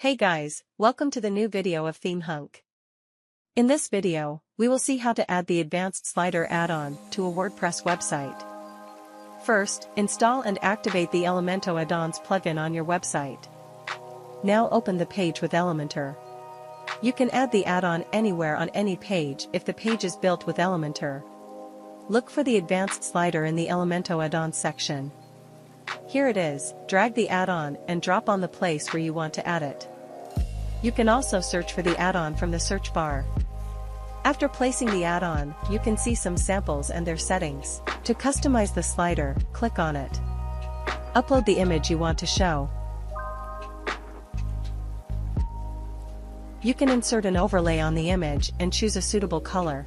Hey guys, welcome to the new video of Theme Hunk. In this video, we will see how to add the advanced slider add-on to a WordPress website. First, install and activate the Elemento Addons plugin on your website. Now open the page with Elementor. You can add the add-on anywhere on any page if the page is built with Elementor. Look for the advanced slider in the Elemento Addons section. Here it is, drag the add-on and drop on the place where you want to add it. You can also search for the add-on from the search bar. After placing the add-on, you can see some samples and their settings. To customize the slider, click on it. Upload the image you want to show. You can insert an overlay on the image and choose a suitable color.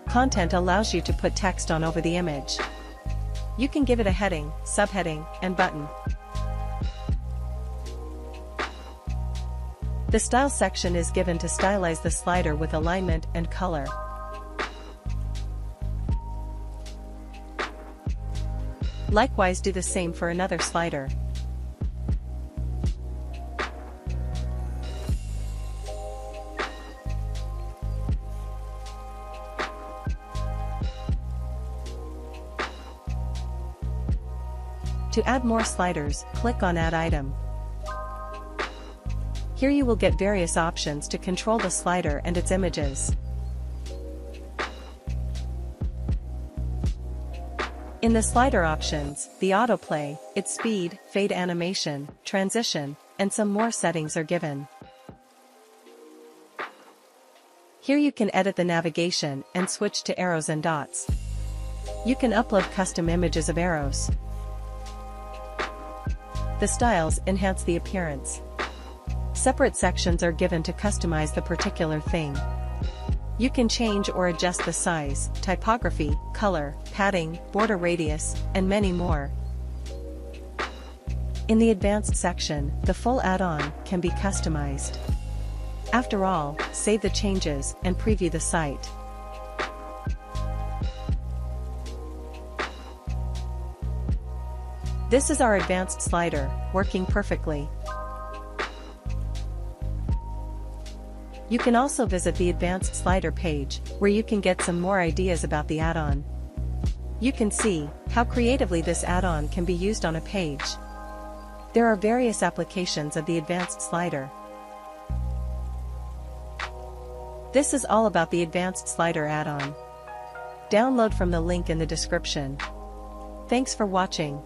Content allows you to put text on over the image. You can give it a heading, subheading, and button. The style section is given to stylize the slider with alignment and color. Likewise, do the same for another slider. To add more sliders, click on Add Item. Here you will get various options to control the slider and its images. In the slider options, the autoplay, its speed, fade animation, transition, and some more settings are given. Here you can edit the navigation and switch to arrows and dots. You can upload custom images of arrows. The styles enhance the appearance. Separate sections are given to customize the particular thing. You can change or adjust the size, typography, color, padding, border radius, and many more. In the advanced section, the full add-on can be customized. After all, save the changes and preview the site. This is our advanced slider, working perfectly. You can also visit the advanced slider page, where you can get some more ideas about the add-on. You can see how creatively this add-on can be used on a page. There are various applications of the advanced slider. This is all about the advanced slider add-on. Download from the link in the description. Thanks for watching.